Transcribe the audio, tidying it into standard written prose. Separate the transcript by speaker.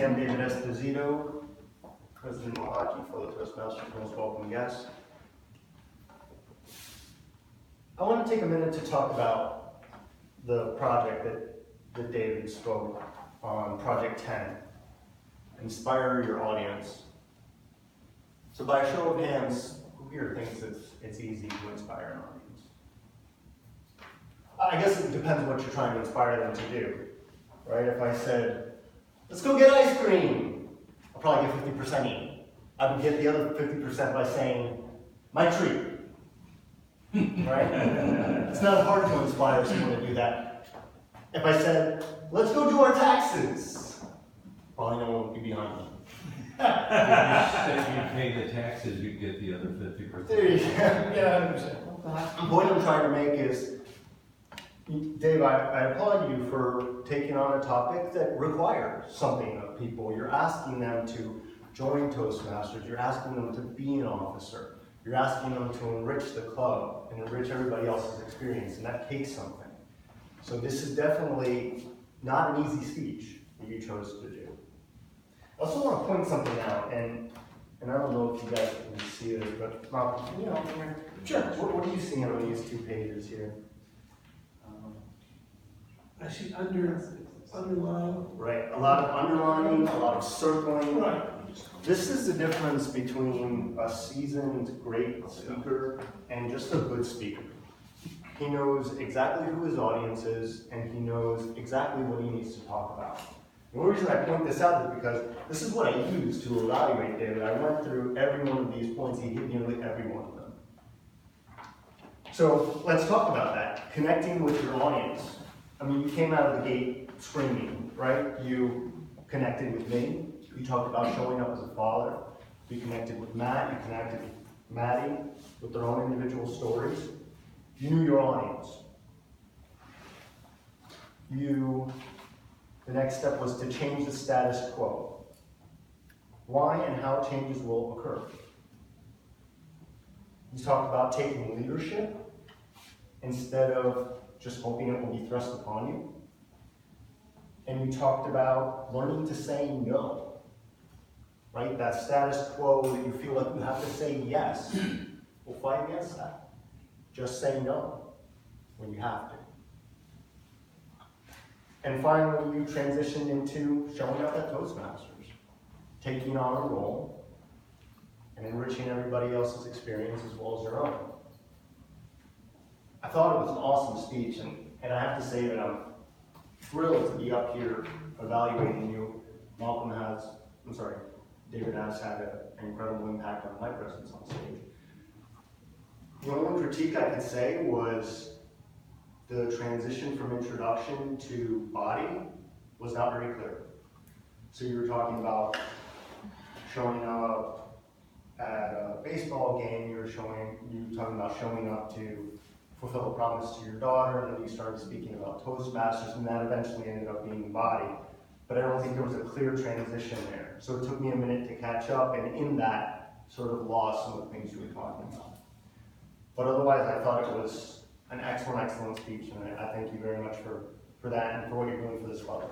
Speaker 1: I'm David Esposito, President Malachi for the Toastmasters. Most welcome guests. I want to take a minute to talk about the project that David spoke on, Project 10, Inspire Your Audience. So by a show of hands, who here thinks it's easy to inspire an audience? I guess it depends what you're trying to inspire them to do, right? If I said, let's go get ice cream, I'll probably get 50% in. I would get the other 50% by saying, my treat, right? It's not hard to inspire someone to do that. If I said, let's go do our taxes, probably no one would be behind me.
Speaker 2: If you said you pay the taxes, you get the other 50%.
Speaker 1: There you go. Yeah, 100%. The point I'm trying to make is, Dave, I applaud you for taking on a topic that requires something of people. You're asking them to join Toastmasters. You're asking them to be an officer. You're asking them to enrich the club and enrich everybody else's experience, and that takes something. So this is definitely not an easy speech that you chose to do. I also want to point something out, and I don't know if you guys can see this, but Malcolm, can you help me here? Sure. What are you seeing on these 2 pages here?
Speaker 3: I see underline.
Speaker 1: Right, a lot of underlining, a lot of circling.
Speaker 3: Right.
Speaker 1: This is the difference between a seasoned great speaker and just a good speaker. He knows exactly who his audience is, and he knows exactly what he needs to talk about. The only reason I point this out is because this is what I used to evaluate David. I went through every one of these points. He hit nearly every one of them. So let's talk about that, connecting with your audience. I mean, you came out of the gate screaming, right? You connected with me. You talked about showing up as a father. You connected with Matt. You connected with Maddie with their own individual stories. You knew your audience. The next step was to change the status quo. Why and how changes will occur. You talked about taking leadership instead of just hoping it will be thrust upon you. And you talked about learning to say no, right? That status quo that you feel like you have to say yes. We'll fight against that. Just say no when you have to. And finally, you transitioned into showing up at Toastmasters, taking on a role and enriching everybody else's experience as well as your own. I thought it was an awesome speech, and I have to say that I'm thrilled to be up here evaluating you. David has had an incredible impact on my presence on stage. The only critique I could say was the transition from introduction to body was not very clear. So you were talking about showing up at a baseball game, you were talking about showing up to fulfill a promise to your daughter, and then you started speaking about Toastmasters, and that eventually ended up being body. But I don't think there was a clear transition there. So it took me a minute to catch up, and in that, sort of lost some of the things you were talking about. But otherwise, I thought it was an excellent speech, and I thank you very much for that and for what you're doing for this club.